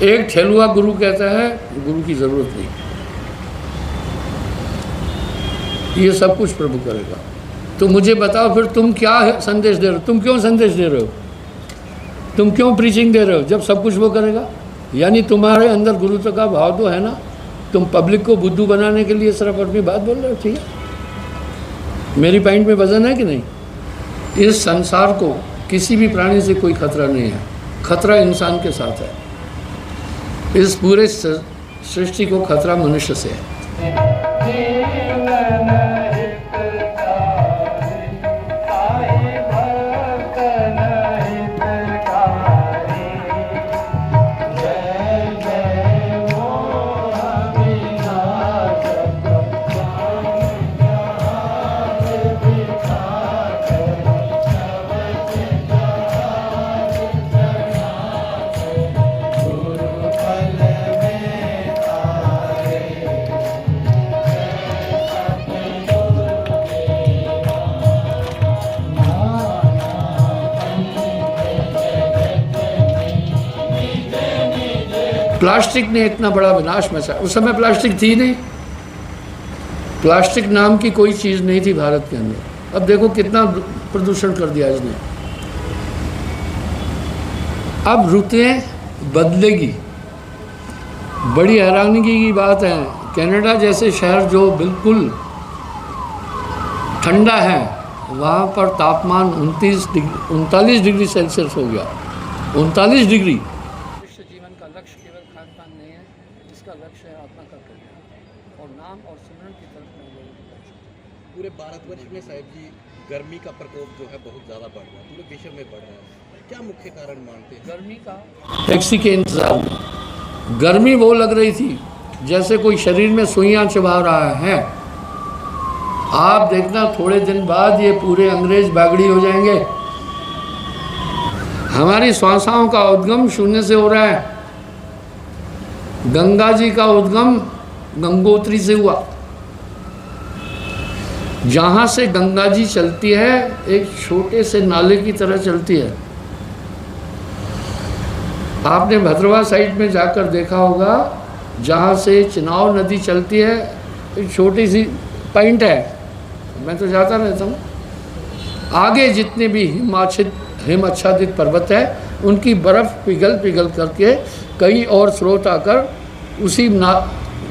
एक ठेलुआ गुरु कहता है गुरु की ज़रूरत नहीं, ये सब कुछ प्रभु करेगा। तो मुझे बताओ फिर तुम क्या संदेश दे रहे हो, तुम क्यों संदेश दे रहे हो, तुम क्यों प्रीचिंग दे रहे हो जब सब कुछ वो करेगा? यानी तुम्हारे अंदर गुरुत्व का भाव तो है ना, तुम पब्लिक को बुद्धू बनाने के लिए सिर्फ अपनी बात बोल रहे हो। ठीक है, मेरी पॉइंट में वजन है कि नहीं? इस संसार को किसी भी प्राणी से कोई खतरा नहीं है, खतरा इंसान के साथ है। इस पूरे सृष्टि को खतरा मनुष्य से है। प्लास्टिक ने इतना बड़ा विनाश मचा, उस समय प्लास्टिक थी नहीं, प्लास्टिक नाम की कोई चीज़ नहीं थी भारत के अंदर। अब देखो कितना प्रदूषण कर दिया इसने। अब रुतें बदलेगी, बड़ी हैरानी की बात है। कनाडा जैसे शहर जो बिल्कुल ठंडा है, वहाँ पर तापमान 39 डिग्री सेल्सियस हो गया। 39 डिग्री। जीवन का लक्ष्य केवल खान पान नहीं है, इसका लक्ष्य है आत्मा का कल्याण और नाम और सिमरन की तरफ लोगों को। पूरे भारतवर्ष में साहिब जी गर्मी का प्रकोप जो है बहुत ज़्यादा बढ़ रहा है, पूरे विश्व में बढ़ रहा है। क्या मुख्य कारण मानते हैं? गर्मी का टैक्सी के इंतजार में गर्मी वो लग रही थी जैसे कोई शरीर में सुइयां चबा रहा है। आप देखना थोड़े दिन बाद ये पूरे अंग्रेज बागड़ी हो जाएंगे। हमारी श्वासाओं का उद्गम शून्य से हो रहा है। गंगा जी का उद्गम गंगोत्री से हुआ। जहाँ से गंगा जी चलती है एक छोटे से नाले की तरह चलती है। आपने भद्रवाह साइड में जाकर देखा होगा, जहाँ से चिनाव नदी चलती है, एक छोटी सी पॉइंट है, मैं तो जाता रहता हूँ। आगे जितने भी हिम आच्छादित पर्वत है, उनकी बर्फ़ पिघल पिघल करके कई और स्रोत आकर उसी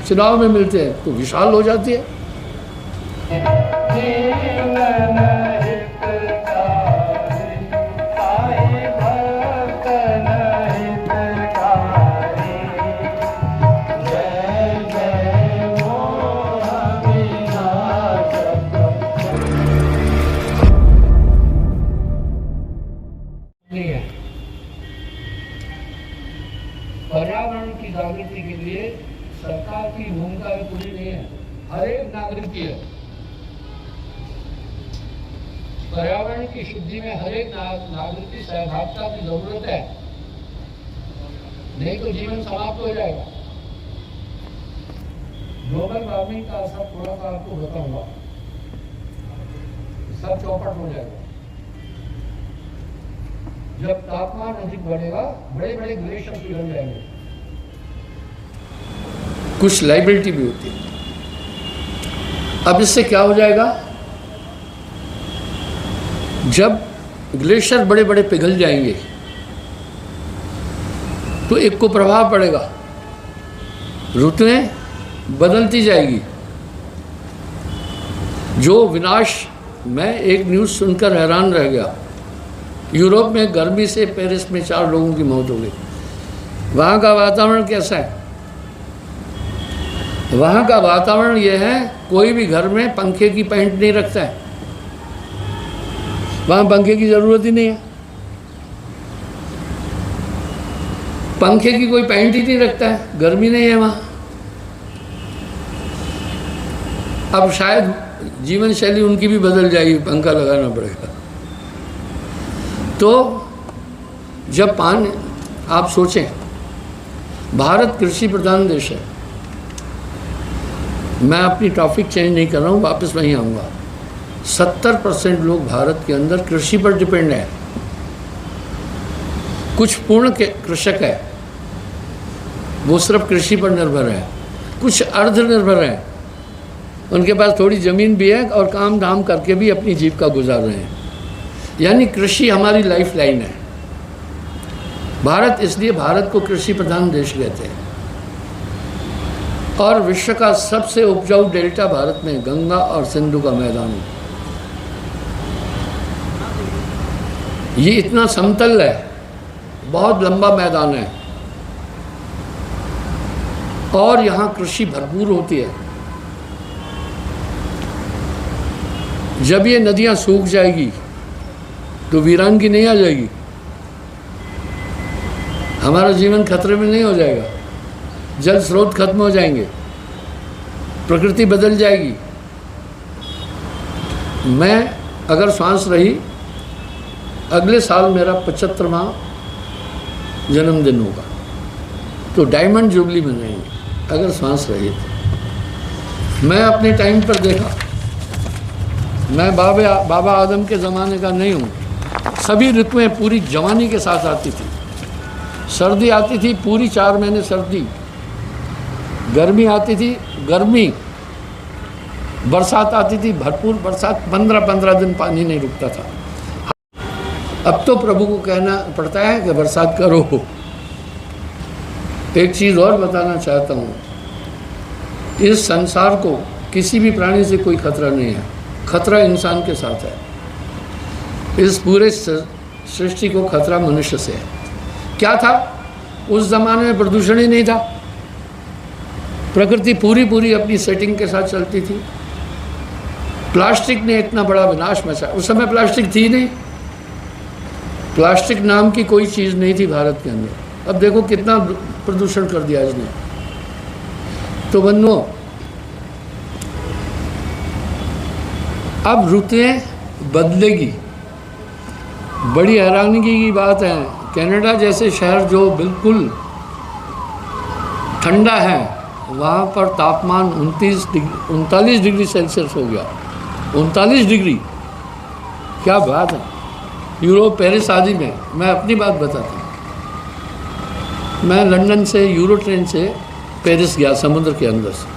चिनाव में मिलते हैं, तो विशाल हो जाती है। पर्यावरण की जागृति के लिए सरकार की भूमिका पूरी नहीं है, हर एक नागरिक की है। पर्यावरण की शुद्धि में हर एक नागरिक की सहभागिता की जरूरत है, नहीं तो जीवन समाप्त हो जाएगा। ग्लोबल वार्मिंग का असर थोड़ा सा आपको बताऊंगा, सब चौपट हो जाएगा। जब तापमान अधिक बढ़ेगा, बड़े बड़े ग्लेशियर पिघल जाएंगे। कुछ लाइबिलिटी भी होती है। अब इससे क्या हो जाएगा, जब ग्लेशियर बड़े बड़े पिघल जाएंगे तो एक को प्रभाव पड़ेगा, ऋतुएं बदलती जाएगी। जो विनाश, मैं एक न्यूज़ सुनकर हैरान रह गया। यूरोप में गर्मी से पेरिस में 4 लोगों की मौत हो गई। वहाँ का वातावरण कैसा है? वहाँ का वातावरण यह है, कोई भी घर में पंखे की पैंट नहीं रखता है। वहाँ पंखे की ज़रूरत ही नहीं है, पंखे की कोई पैंट ही नहीं रखता है, गर्मी नहीं है वहाँ। अब शायद जीवन शैली उनकी भी बदल जाएगी, पंखा लगाना पड़ेगा। तो जब आप सोचें, भारत कृषि प्रधान देश है। मैं अपनी टॉपिक चेंज नहीं कर रहा हूँ, वापस वहीं आऊँगा। 70% लोग भारत के अंदर कृषि पर डिपेंड है। कुछ पूर्ण कृषक है, वो सिर्फ कृषि पर निर्भर है, कुछ अर्ध निर्भर हैं, उनके पास थोड़ी ज़मीन भी है और काम धाम करके भी अपनी जीविका गुजार रहे हैं। यानी कृषि हमारी लाइफ लाइन है। भारत, इसलिए भारत को कृषि प्रधान देश कहते हैं। और विश्व का सबसे उपजाऊ डेल्टा भारत में गंगा और सिंधु का मैदान है। ये इतना समतल है, बहुत लंबा मैदान है और यहाँ कृषि भरपूर होती है। जब ये नदियाँ सूख जाएगी तो वीरानगी नहीं आ जाएगी, हमारा जीवन खतरे में नहीं हो जाएगा, जल स्रोत खत्म हो जाएंगे, प्रकृति बदल जाएगी। मैं अगर सांस रही, अगले साल मेरा 75वां जन्मदिन होगा, तो डायमंड जुबली मनाएंगे अगर सांस रही तो। मैं अपने टाइम पर देखा, मैं बाबा आदम के ज़माने का नहीं हूँ। सभी ऋतुएं पूरी जवानी के साथ आती थी। सर्दी आती थी पूरी 4 महीने सर्दी, गर्मी आती थी गर्मी, बरसात आती थी भरपूर बरसात, 15-15 दिन पानी नहीं रुकता था। अब तो प्रभु को कहना पड़ता है कि बरसात करो। एक चीज़ और बताना चाहता हूँ, इस संसार को किसी भी प्राणी से कोई खतरा नहीं है, खतरा इंसान के साथ है। इस पूरे सृष्टि को खतरा मनुष्य से है। क्या था? उस ज़माने में प्रदूषण ही नहीं था, प्रकृति पूरी अपनी सेटिंग के साथ चलती थी। प्लास्टिक ने इतना बड़ा विनाश मचा, उस समय प्लास्टिक थी नहीं, प्लास्टिक नाम की कोई चीज़ नहीं थी भारत के अंदर। अब देखो कितना प्रदूषण कर दिया इसने। तो बंधुओं, अब ऋतुएं बदलेगी। बड़ी हैरानी की बात है, कनाडा जैसे शहर जो बिल्कुल ठंडा है, वहाँ पर तापमान 39 डिग्री सेल्सियस हो गया। 39 डिग्री, क्या बात है। यूरोप, पेरिस आदि में, मैं अपनी बात बताता हूँ। मैं लंदन से यूरो ट्रेन से पेरिस गया, समुद्र के अंदर से।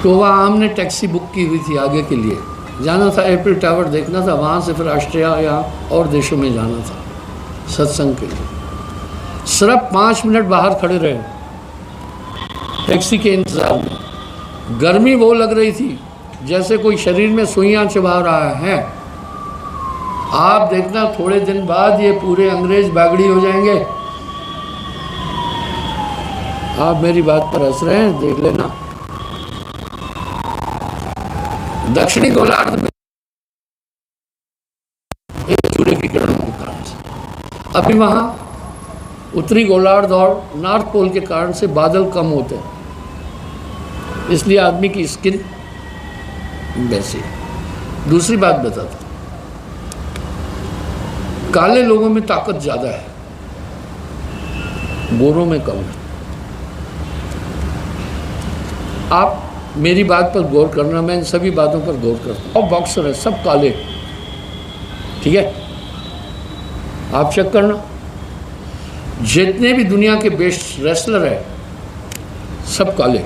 तो वहाँ हमने टैक्सी बुक की हुई थी, आगे के लिए जाना था, एफिल टावर देखना था, वहाँ से फिर ऑस्ट्रिया या और देशों में जाना था सत्संग के लिए। सिर्फ 5 मिनट बाहर खड़े रहे टैक्सी के इंतज़ार में। गर्मी वो लग रही थी जैसे कोई शरीर में सुइयाँ चबा रहा है। आप देखना थोड़े दिन बाद ये पूरे अंग्रेज बागड़ी हो जाएंगे। आप मेरी बात पर हंस रहे हैं, देख लेना। दक्षिणी गोलार्ध में एक सूर्य की किरणों के कारण से, अभी वहाँ उत्तरी गोलार्ध और नॉर्थ पोल के कारण से बादल कम होते हैं, इसलिए आदमी की स्किन वैसी। दूसरी बात बताता हूँ, काले लोगों में ताकत ज़्यादा है, गोरों में कम है। आप मेरी बात पर गौर करना, मैं इन सभी बातों पर गौर करता हूँ। और बॉक्सर है, सब काले, ठीक है, आप चेक करना। जितने भी दुनिया के बेस्ट रेसलर है सब काले।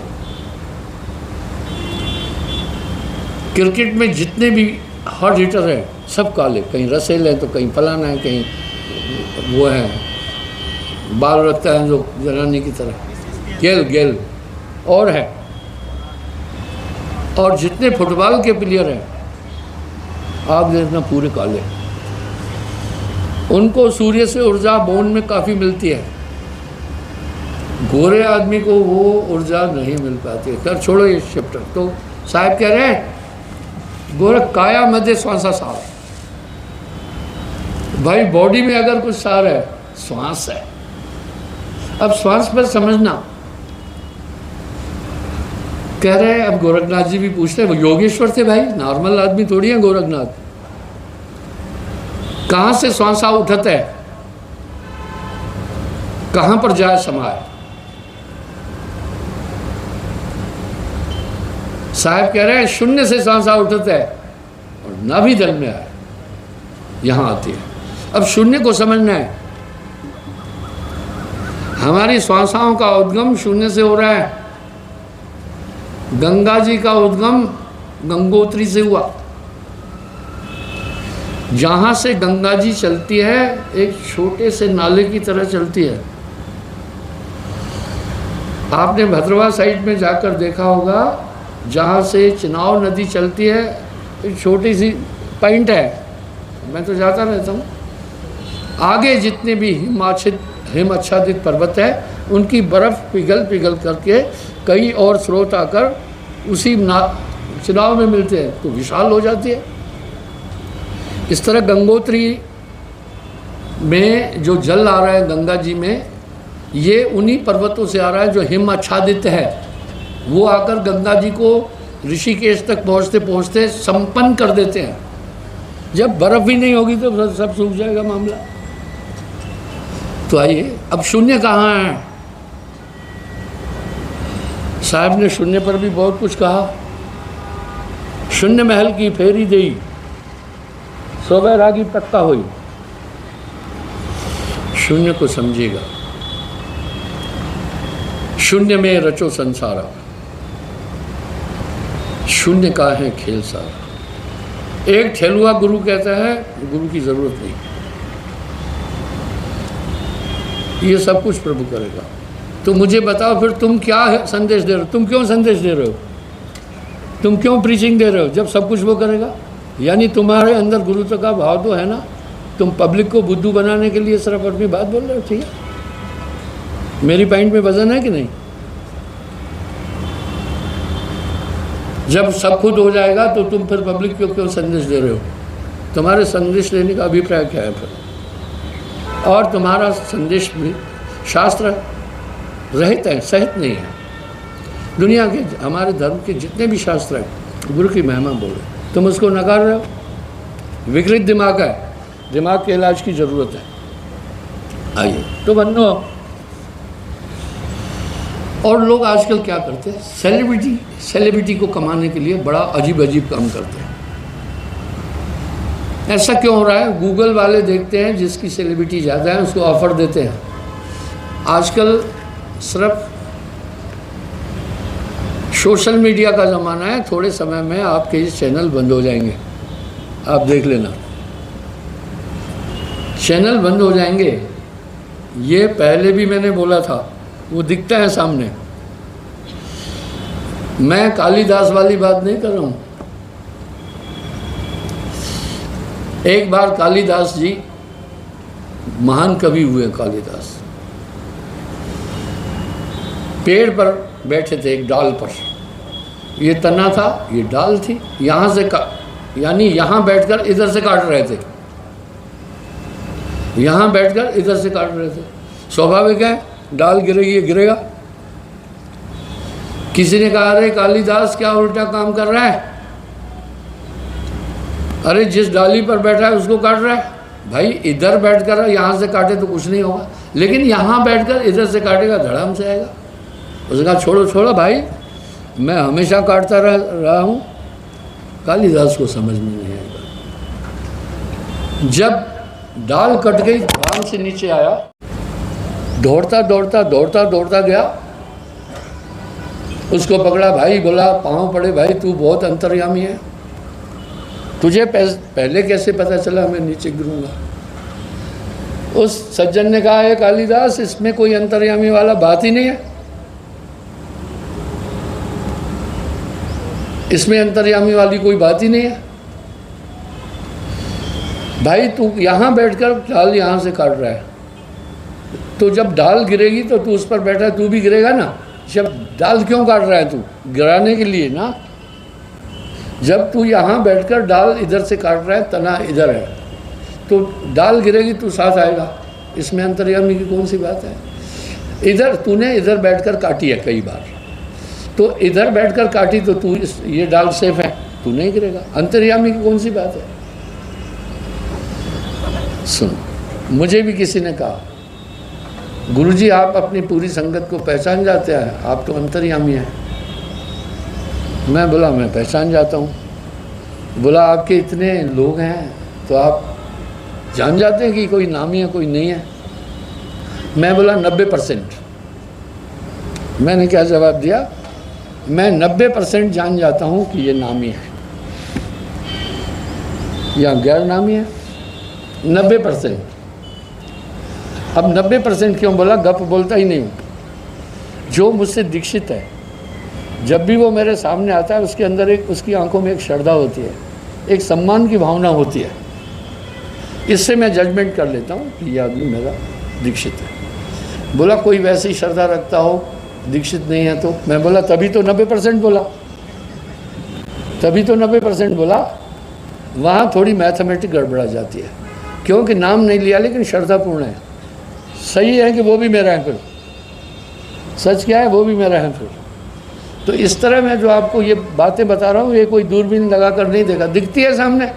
क्रिकेट में जितने भी हार्ड हिटर है सब काले, कहीं रसेल है तो कहीं फलाना है, कहीं वो है, बाल रखता है जो जनानी की तरह, गेल और है। और जितने फुटबॉल के प्लेयर हैं आप देखना पूरे काले। उनको सूर्य से ऊर्जा बोन में काफ़ी मिलती है, गोरे आदमी को वो ऊर्जा नहीं मिल पाती है। कर छोड़ो ये चैप्टर। तो साहब कह रहे हैं गोरख काया मध्य श्वासा सार। भाई बॉडी में अगर कुछ सार है, श्वास है। अब श्वास पर समझना, कह रहे हैं। अब गोरखनाथ जी भी पूछते हैं, वो योगेश्वर थे भाई, नॉर्मल आदमी थोड़ी है गोरखनाथ। कहाँ से श्वासा उठत है, कहाँ पर जाए समाए। साहब कह रहे हैं शून्य से श्वासा उठत है और नाभि दल में आए, यहाँ आती है। अब शून्य को समझना है। हमारी श्वासाओं का उद्गम शून्य से हो रहा है। गंगा जी का उद्गम गंगोत्री से हुआ। जहाँ से गंगा जी चलती है एक छोटे से नाले की तरह चलती है। आपने भद्रवा साइड में जाकर देखा होगा, जहाँ से चिनाव नदी चलती है एक छोटी सी पॉइंट है, मैं तो जाता रहता हूँ। आगे जितने भी हिम आच्छादित पर्वत है उनकी बर्फ़ पिघल पिघल करके कई और स्रोत आकर उसी चिनाव में मिलते हैं तो विशाल हो जाती है। इस तरह गंगोत्री में जो जल आ रहा है गंगा जी में, ये उन्हीं पर्वतों से आ रहा है जो हिम आच्छादित है। वो आकर गंगा जी को ऋषिकेश तक पहुँचते पहुँचते संपन्न कर देते हैं। जब बर्फ़ ही नहीं होगी तो सब सूख जाएगा मामला। तो आइए, अब शून्य कहाँ है? साहब ने शून्य पर भी बहुत कुछ कहा। शून्य महल की फेरी देई, सोबे रागी पक्का हुई। शून्य को समझिएगा। शून्य में रचो संसारा, शून्य का है खेल सारा। एक ठेलुआ गुरु कहता है गुरु की जरूरत नहीं, ये सब कुछ प्रभु करेगा। तो मुझे बताओ फिर तुम क्या संदेश दे रहे हो? तुम क्यों संदेश दे रहे हो? तुम क्यों प्रीचिंग दे रहे हो जब सब कुछ वो करेगा? यानी तुम्हारे अंदर गुरुत्व का भाव तो है ना। तुम पब्लिक को बुद्धू बनाने के लिए सिर्फ अपनी बात बोल रहे हो। ठीक है, मेरी पॉइंट में वजन है कि नहीं? जब सब खुद हो जाएगा तो तुम फिर पब्लिक को क्यों संदेश दे रहे हो? तुम्हारे संदेश लेने का अभिप्राय क्या है फिर? और तुम्हारा संदेश भी शास्त्र रहित है, सहित नहीं है। दुनिया के हमारे धर्म के जितने भी शास्त्र हैं गुरु की महिमा बोले, तुम उसको नकार रहे हो। विकृत दिमाग है, दिमाग के इलाज की ज़रूरत है। आइए तो बनो। और लोग आजकल क्या करते हैं? सेलिब्रिटी को कमाने के लिए बड़ा अजीब अजीब काम करते हैं। ऐसा क्यों हो रहा है? गूगल वाले देखते हैं जिसकी सेलिब्रिटी ज़्यादा है उसको ऑफ़र देते हैं। आजकल सिर्फ सोशल मीडिया का ज़माना है। थोड़े समय में आपके ये चैनल बंद हो जाएंगे, आप देख लेना। चैनल बंद हो जाएंगे, ये पहले भी मैंने बोला था, वो दिखता है सामने। मैं कालिदास वाली बात नहीं कर रहा हूँ। एक बार कालिदास जी, महान कवि हुए कालिदास, पेड़ पर बैठे थे एक डाल पर। ये तना था, ये डाल थी। यहाँ से यानी यहाँ बैठकर इधर से काट रहे थे, यहाँ बैठकर इधर से काट रहे थे। स्वाभाविक है, डाल गिरेगी, ये गिरेगा। किसी ने कहा अरे कालिदास क्या उल्टा काम कर रहा है, अरे जिस डाली पर बैठा है उसको काट रहा है। भाई इधर बैठकर यहाँ से काटे तो कुछ नहीं होगा, लेकिन यहाँ बैठकर इधर से काटेगा धड़ाम से आएगा। उसने कहा छोड़ो छोड़ो भाई, मैं हमेशा काटता रहा हूँ। कालिदास को समझ में नहीं आएगा। जब डाल कट गई, धड़ाम से नीचे आया, दौड़ता दौड़ता दौड़ता दौड़ता गया, उसको पकड़ा। भाई बोला, पाँव पड़े, भाई तू बहुत अंतर्यामी है, तुझे पहले कैसे पता चला मैं नीचे गिरूंगा? उस सज्जन ने कहा है कालिदास, इसमें कोई अंतर्यामी वाला बात ही नहीं है, इसमें अंतर्यामी वाली कोई बात ही नहीं है। भाई तू यहाँ बैठकर डाल यहाँ से काट रहा है, तो जब डाल गिरेगी तो तू उस पर बैठा है, तू भी गिरेगा ना। जब डाल क्यों काट रहा है? तू गिराने के लिए ना। जब तू यहाँ बैठकर डाल इधर से काट रहा है, तना इधर है, तो डाल गिरेगी तू साथ आएगा। इसमें अंतर्यामी की कौन सी बात है? इधर तूने इधर बैठकर काटी है कई बार, तो इधर बैठकर काटी तो तू ये डाल सेफ है, तू नहीं गिरेगा। अंतर्यामी की कौन सी बात है? सुन, मुझे भी किसी ने कहा गुरुजी आप अपनी पूरी संगत को पहचान जाते हैं, आप तो अंतर्यामी हैं। मैं बोला मैं पहचान जाता हूँ। बोला आपके इतने लोग हैं तो आप जान जाते हैं कि कोई नामी है कोई नहीं है? मैं बोला 90%। मैंने क्या जवाब दिया, मैं 90% जान जाता हूँ कि ये नामी है या गैर नामी है। 90%। अब 90% क्यों बोला, गप बोलता ही नहीं हूँ। जो मुझसे दीक्षित है, जब भी वो मेरे सामने आता है, उसके अंदर एक, उसकी आंखों में एक श्रद्धा होती है, एक सम्मान की भावना होती है। इससे मैं जजमेंट कर लेता हूँ कि ये आदमी मेरा दीक्षित है। बोला कोई वैसी श्रद्धा रखता हो, दीक्षित नहीं है तो। मैं बोला तभी तो 90% बोला, तभी तो 90% बोला। वहाँ थोड़ी मैथमेटिक गड़बड़ा जाती है, क्योंकि नाम नहीं लिया लेकिन श्रद्धापूर्ण है। सही है कि वो भी मेरा है, फिर सच क्या है, वो भी मेरा है। फिर तो इस तरह मैं जो आपको ये बातें बता रहा हूँ, ये कोई दूरबीन लगा कर नहीं देखा, दिखती है सामने।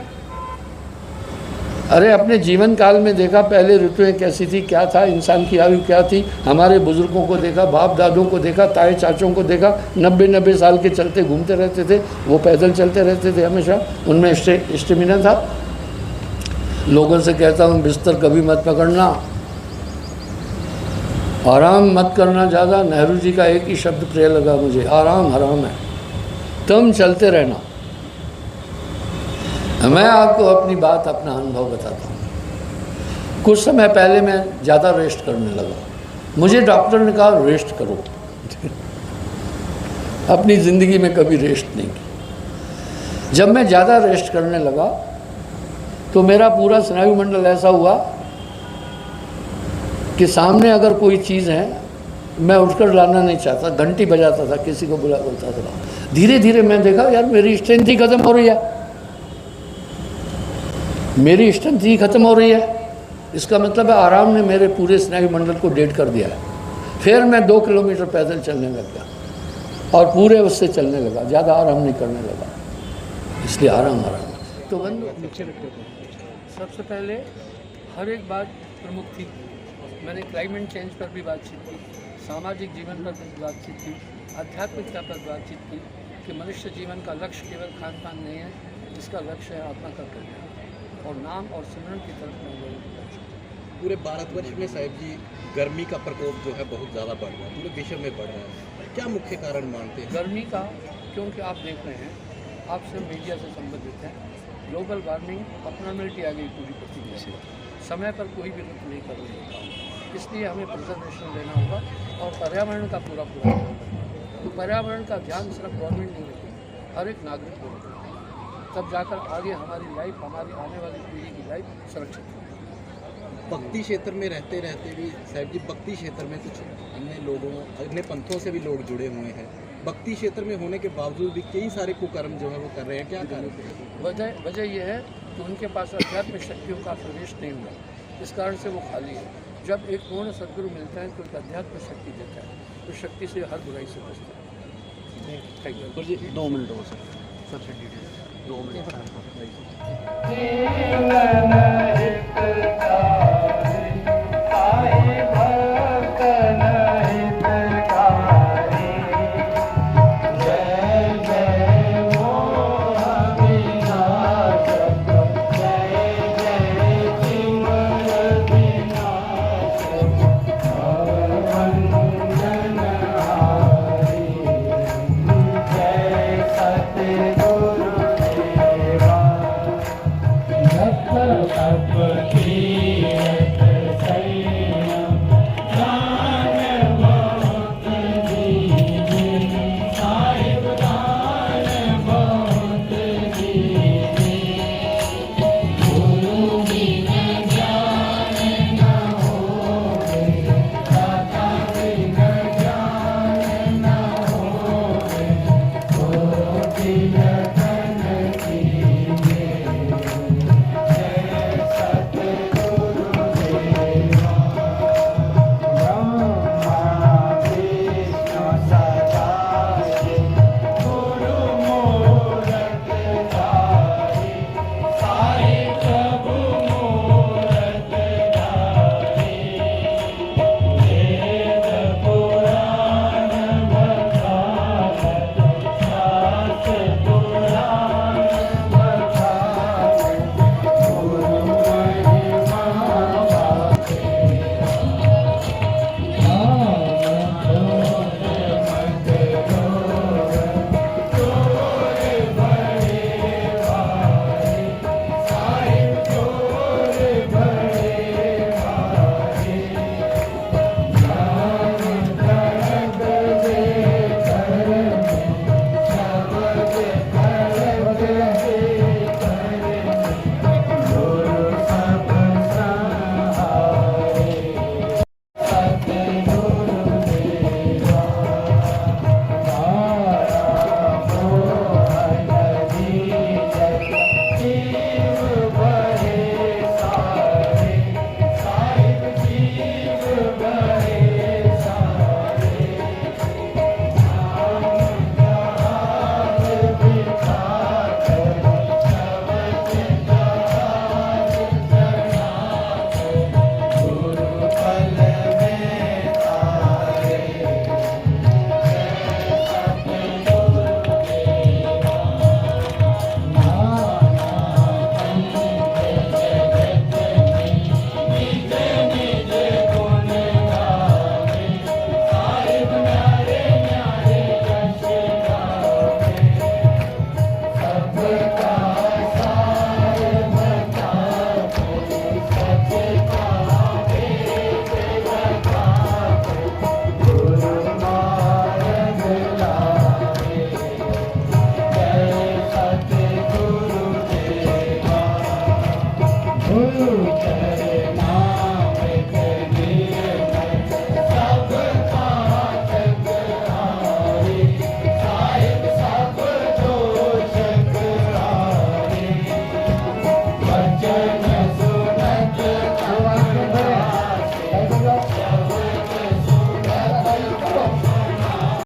अरे अपने जीवन काल में देखा, पहले ऋतुएं कैसी थी, क्या था, इंसान की आयु क्या थी, हमारे बुजुर्गों को देखा, बाप दादों को देखा, ताए चाचों को देखा, 90-90 साल के चलते घूमते रहते थे, वो पैदल चलते रहते थे हमेशा, उनमें स्टेमिना था। लोगों से कहता हूँ बिस्तर कभी मत पकड़ना, आराम मत करना ज़्यादा। नेहरू जी का एक ही शब्द प्रिय लगा मुझे, आराम हराम है, तुम चलते रहना। मैं आपको अपनी बात, अपना अनुभव बताता हूँ। कुछ समय पहले मैं ज़्यादा रेस्ट करने लगा। मुझे डॉक्टर ने कहा रेस्ट करो। अपनी ज़िंदगी में कभी रेस्ट नहीं की। जब मैं ज़्यादा रेस्ट करने लगा तो मेरा पूरा स्नायु मंडल ऐसा हुआ कि सामने अगर कोई चीज़ है, मैं उठकर लाना नहीं चाहता, घंटी बजाता था, किसी को बोलता था। धीरे धीरे मैं देखा यार मेरी स्ट्रेंथ ही खत्म हो रही है, मेरी स्ट्रेंथ ही खत्म हो रही है। इसका मतलब है आराम ने मेरे पूरे स्नायु मंडल को डेड कर दिया है। फिर मैं 2 किलोमीटर पैदल चलने लग गया और पूरे उससे चलने लगा, ज़्यादा आराम नहीं करने लगा। इसलिए आराम। तो बंधु, सबसे पहले हर एक बात प्रमुख थी। मैंने क्लाइमेट चेंज पर भी बातचीत की, सामाजिक जीवन पर भी बातचीत की, आध्यात्मिकता पर बातचीत की कि मनुष्य जीवन का लक्ष्य केवल खान पान नहीं है, इसका लक्ष्य है आत्मा का कल्याण और नाम और सिमरन की तरफ मैं लोगों को। पूरे भारतवर्ष में साहिब जी गर्मी का प्रकोप जो है बहुत ज़्यादा बढ़ रहा है, पूरे विश्व में बढ़ रहा है। क्या मुख्य कारण मानते हैं गर्मी का? क्योंकि आप देख रहे हैं, आप सिर्फ मीडिया से संबंधित हैं, ग्लोबल वार्मिंग अपनॉर्मलिटी आ गई पूरी पृथ्वी से, समय पर कोई भी रुख नहीं कर रही होता। इसलिए हमें प्रिजर्वेशन लेना होगा और पर्यावरण का पूरा ध्यान रखना होगा। तो पर्यावरण का ध्यान सिर्फ गवर्नमेंट नहीं रखेगी, हर एक नागरिक को रखेगा, तब जाकर आगे हमारी लाइफ, हमारी आने वाली पीढ़ी की लाइफ सुरक्षित होगी। भक्ति क्षेत्र में रहते रहते भी साहिब जी, भक्ति क्षेत्र में कुछ अन्य लोगों, अन्य पंथों से भी लोग जुड़े हुए हैं, भक्ति क्षेत्र में होने के बावजूद भी कई सारे कुकर्म जो है वो कर रहे हैं, क्या कारण? वजह यह है कि उनके पास आध्यात्मिक शक्तियों का प्रवेश नहीं हुआ, इस कारण से वो खाली है। जब एक पूर्ण सदगुरु मिलता है तो एक अध्यात्म शक्ति देता है, तो शक्ति से हर बुराई से बचता है। Thank you ji. 2 मिनट हो सर, सबसे डिटेल 2 मिनट।